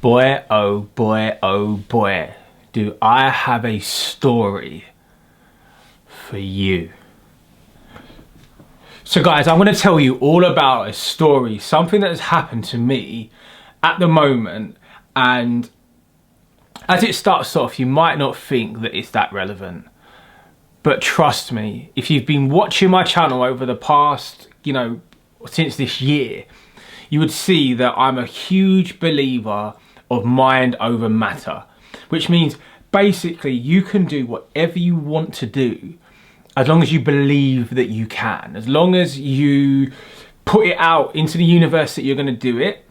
Boy, oh boy, do I have a story for you. So guys, I'm going to tell you all about a story, something that has happened to me at the moment, and as it starts off, you might not think that it's that relevant, but trust me, if you've been watching my channel over the past, since this year, you would see that I'm a huge believer of mind over matter, which means basically you can do whatever you want to do as long as you believe that you can, as long as you put it out into the universe that you're going to do it,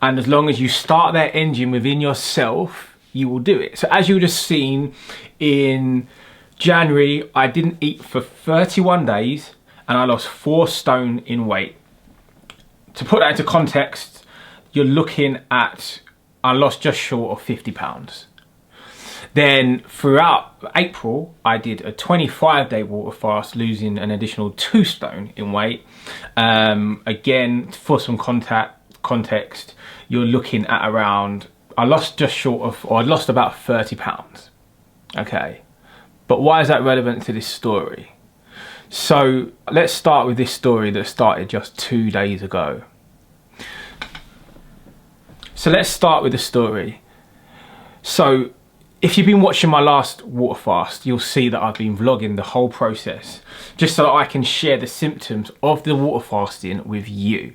and as long as you start that engine within yourself, you will do it. So as you would have seen in January, I didn't eat for 31 days and I lost 4 stone in weight. To put that into context, you're looking at, I lost just short of 50 pounds. Then throughout April, I did a 25-day water fast, losing an additional 2 stone in weight. Again, for some context, you're looking at around, I lost about 30 pounds. Okay, but why is that relevant to this story? So let's start with this story that started just 2 days ago. So let's start with the story. So if you've been watching my last water fast, you'll see that I've been vlogging the whole process just so that I can share the symptoms of the water fasting with you.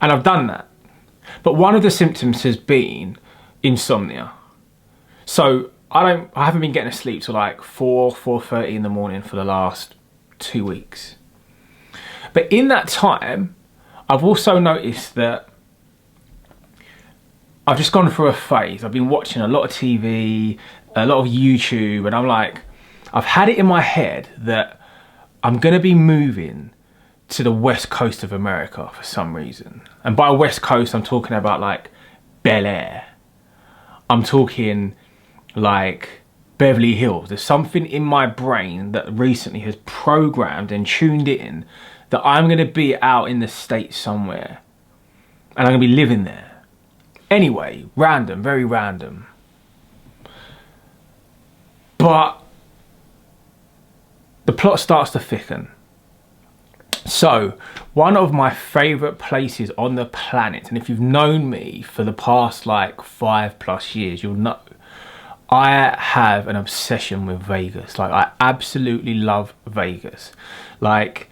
And I've done that. But one of the symptoms has been insomnia. So I haven't been getting to sleep till like 4:30 in the morning for the last 2 weeks. But in that time, I've also noticed that I've just gone through a phase. I've been watching a lot of TV, a lot of YouTube, and I'm like, I've had it in my head that I'm gonna be moving to the west coast of America for some reason. And by west coast, I'm talking about like Bel Air. I'm talking like Beverly Hills. There's something in my brain that recently has programmed and tuned in that I'm gonna be out in the States somewhere and I'm gonna be living there. Anyway, random, very random. But the plot starts to thicken. So, one of my favorite places on the planet, and if you've known me for the past like 5+ years, you'll know, I have an obsession with Vegas. Like, I absolutely love Vegas. Like,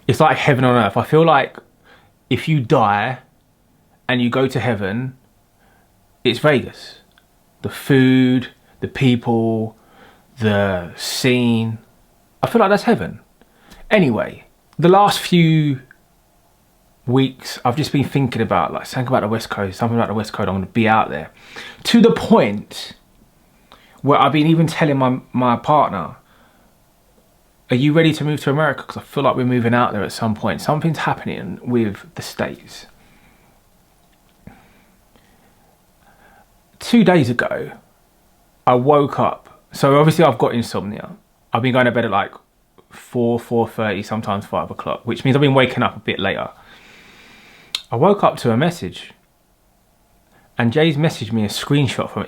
it's like heaven on earth. I feel like if you die and you go to heaven, it's Vegas. The food, the people, the scene. I feel like that's heaven. Anyway, the last few weeks, I've just been thinking about, like, something about the West Coast, I'm gonna be out there. To the point where I've been even telling my partner, are you ready to move to America? Because I feel like we're moving out there at some point. Something's happening with the States. 2 days ago, I woke up. So obviously I've got insomnia. I've been going to bed at like 4:30, sometimes 5 o'clock, which means I've been waking up a bit later. I woke up to a message. And Jay's messaged me a screenshot from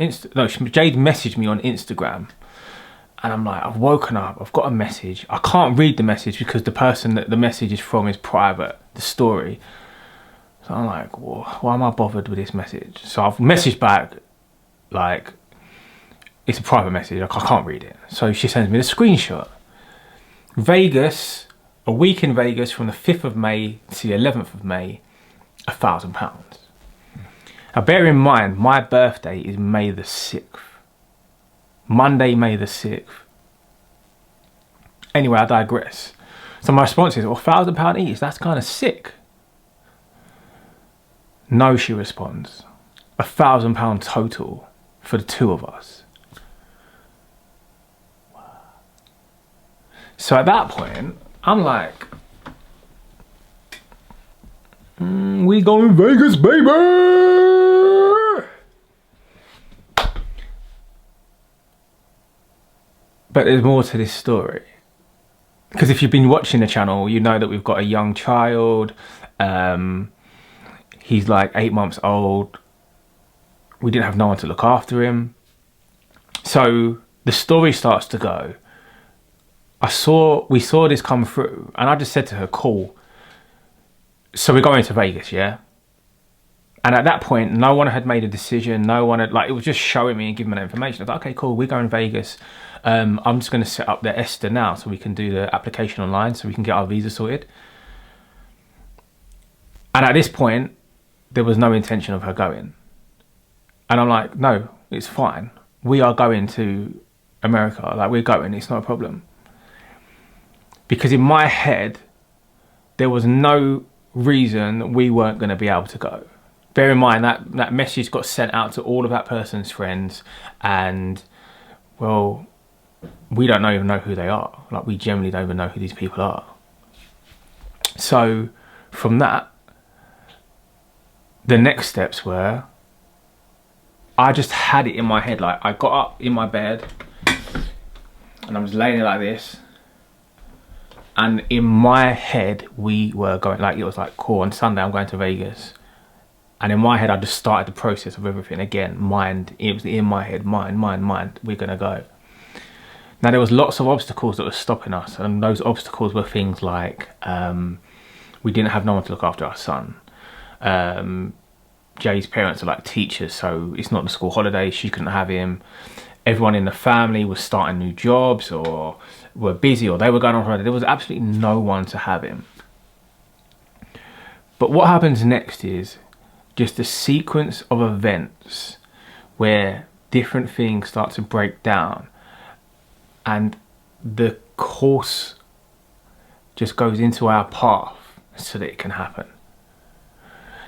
Jade messaged me on Instagram. And I'm like, I've woken up, I've got a message. I can't read the message because the person that the message is from is private, the story. So I'm like, why am I bothered with this message? So I've messaged back, like, it's a private message, I can't read it. So she sends me the screenshot. Vegas, a week in Vegas from the 5th of May to the 11th of May, £1,000. Now bear in mind, my birthday is May the 6th. Monday, May the 6th. Anyway, I digress. So my response is, well, £1,000 each, that's kind of sick. No, she responds. £1,000 total for the 2 of us. So at that point, I'm like, we going Vegas, baby! But there's more to this story. Because if you've been watching the channel, you know that we've got a young child. He's like 8 months old. We didn't have no one to look after him. So the story starts to go. We saw this come through, and I just said to her, cool. So we're going to Vegas, yeah? And at that point, no one had made a decision. No one had, like, it was just showing me and giving me that information. I was like, okay, cool, we're going to Vegas. I'm just going to set up the Esther now so we can do the application online so we can get our visa sorted. And at this point, there was no intention of her going. And I'm like, no, it's fine. We are going to America. Like, we're going, it's not a problem. Because in my head, there was no reason we weren't going to be able to go. Bear in mind that message got sent out to all of that person's friends, and, well, we don't even know who they are. Like, we generally don't even know who these people are. So from that, the next steps were, I just had it in my head. Like, I got up in my bed and I was laying there like this, and in my head we were going, like, it was like, cool, on Sunday I'm going to Vegas. And in my head, I just started the process of everything again. Mind, it was in my head, mind, we're gonna go. Now, there was lots of obstacles that were stopping us, and those obstacles were things like, we didn't have no one to look after our son. Jay's parents are like teachers, so it's not the school holiday, she couldn't have him. Everyone in the family was starting new jobs, or were busy, or they were going on holiday. There was absolutely no one to have him. But what happens next is just a sequence of events where different things start to break down, and the course just goes into our path so that it can happen.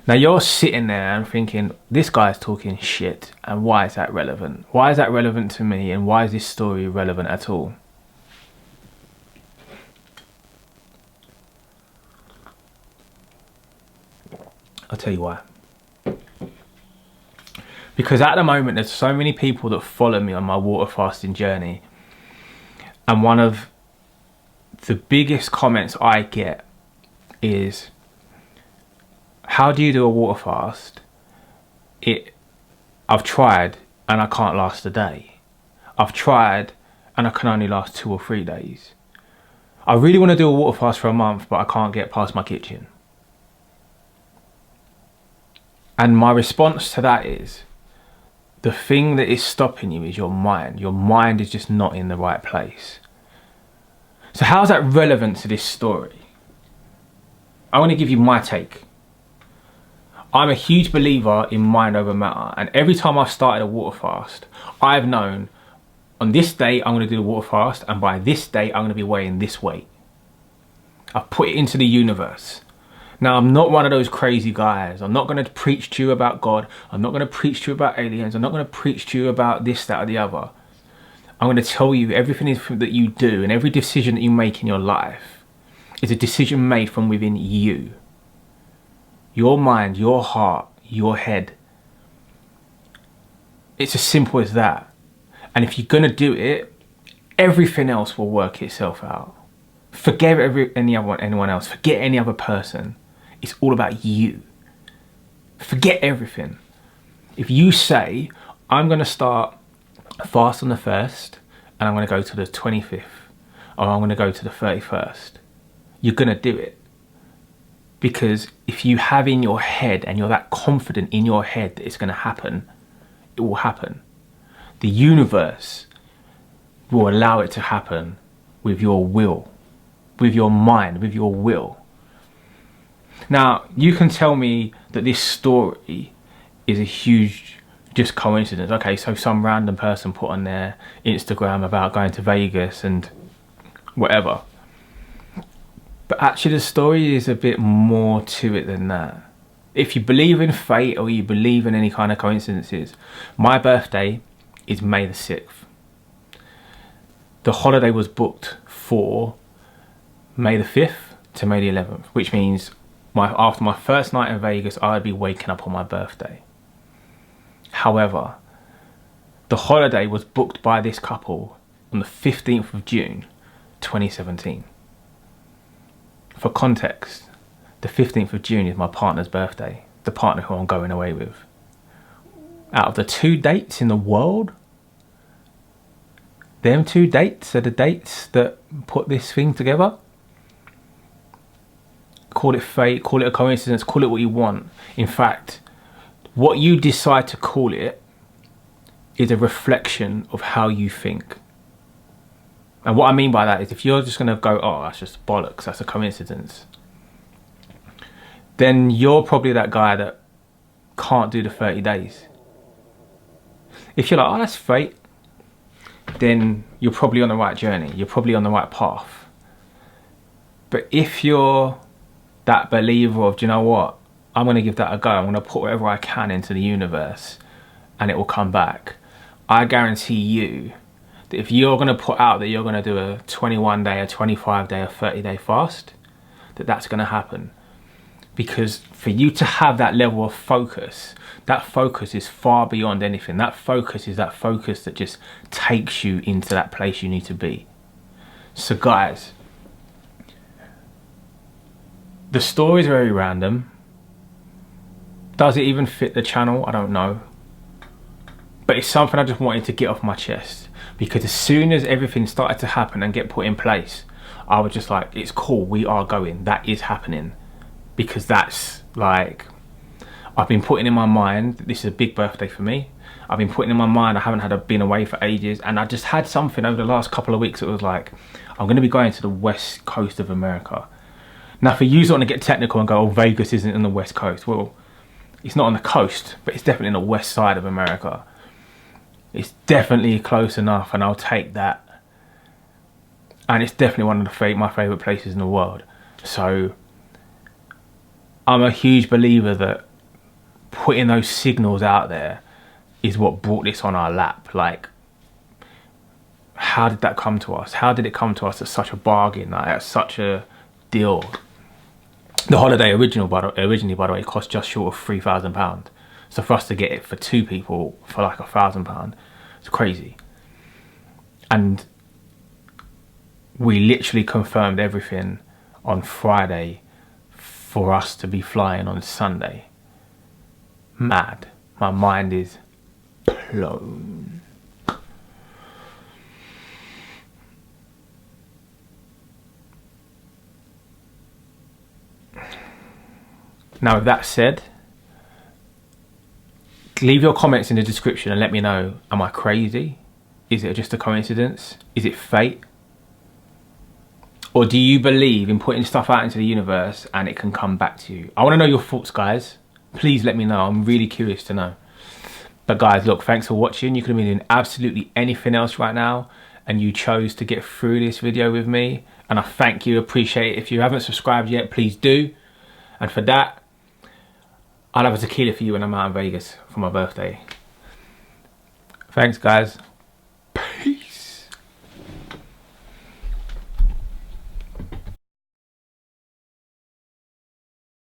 Now, you're sitting there and thinking, this guy's talking shit, and why is that relevant? Why is that relevant to me, and why is this story relevant at all? I'll tell you why. Because at the moment, there's so many people that follow me on my water fasting journey. And one of the biggest comments I get is, how do you do a water fast? I've tried and I can't last a day. I've tried and I can only last 2 or 3 days. I really want to do a water fast for a month, but I can't get past my kitchen. And my response to that is, the thing that is stopping you is your mind. Your mind is just not in the right place. So how's that relevant to this story? I want to give you my take. I'm a huge believer in mind over matter. And every time I've started a water fast, I've known, on this day, I'm going to do the water fast. And by this day, I'm going to be weighing this weight. I've put it into the universe. Now, I'm not one of those crazy guys. I'm not going to preach to you about God. I'm not going to preach to you about aliens. I'm not going to preach to you about this, that, or the other. I'm going to tell you everything that you do and every decision that you make in your life is a decision made from within you. Your mind, your heart, your head. It's as simple as that. And if you're going to do it, everything else will work itself out. Forget anyone else. Forget any other person. It's all about you. Forget everything. If you say, I'm going to start a fast on the 1st and I'm going to go to the 25th, or I'm going to go to the 31st, you're going to do it. Because if you have in your head, and you're that confident in your head that it's going to happen, it will happen. The universe will allow it to happen with your will, with your mind, with your will. Now, you can tell me that this story is a huge just coincidence. Okay, so some random person put on their Instagram about going to Vegas and whatever. But actually the story is a bit more to it than that. If you believe in fate, or you believe in any kind of coincidences, my birthday is May the 6th. The holiday was booked for May the 5th to May the 11th, which means after my first night in Vegas, I'd be waking up on my birthday. However, the holiday was booked by this couple on the 15th of June, 2017. For context, the 15th of June is my partner's birthday, the partner who I'm going away with. out of the 2 dates in the world, them 2 dates are the dates that put this thing together. Call it fate, call it a coincidence, call it what you want. In fact, what you decide to call it is a reflection of how you think. And what I mean by that is, if you're just going to go, oh, that's just bollocks, that's a coincidence, then you're probably that guy that can't do the 30 days. If you're like, oh, that's fate, then you're probably on the right journey. You're probably on the right path. But if you're that believer of, do you know what, I'm going to give that a go, I'm going to put whatever I can into the universe and it will come back, I guarantee you that if you're going to put out that you're going to do a 21 day, a 25 day, a 30 day fast, that's going to happen. Because for you to have that level of focus, that focus is far beyond anything. That focus is that focus that just takes you into that place you need to be. So guys, the story is very random. Does it even fit the channel? I don't know. But it's something I just wanted to get off my chest. Because as soon as everything started to happen and get put in place, I was just like, it's cool, we are going, that is happening. Because that's like, I've been putting in my mind, this is a big birthday for me. I've been putting in my mind, I haven't been away for ages, and I just had something over the last couple of weeks that was like, I'm going to be going to the west coast of America. Now for you want to get technical and go, oh, Vegas isn't on the west coast. Well, it's not on the coast, but it's definitely on the west side of America. It's definitely close enough, and I'll take that. And it's definitely one of my favourite places in the world. So I'm a huge believer that putting those signals out there is what brought this on our lap. Like, how did that come to us? How did it come to us at such a bargain, like at such a deal? The holiday originally, by the way, cost just short of £3,000. So for us to get it for 2 people for like £1,000, it's crazy. And we literally confirmed everything on Friday for us to be flying on Sunday. Mad. My mind is blown. Now with that said, leave your comments in the description and let me know, am I crazy? Is it just a coincidence? Is it fate? Or do you believe in putting stuff out into the universe and it can come back to you? I want to know your thoughts, guys. Please let me know. I'm really curious to know. But guys, look, thanks for watching. You could have been doing absolutely anything else right now, and you chose to get through this video with me. And I thank you, appreciate it. If you haven't subscribed yet, please do. And for that, I'll have a tequila for you when I'm out in Vegas for my birthday. Thanks, guys.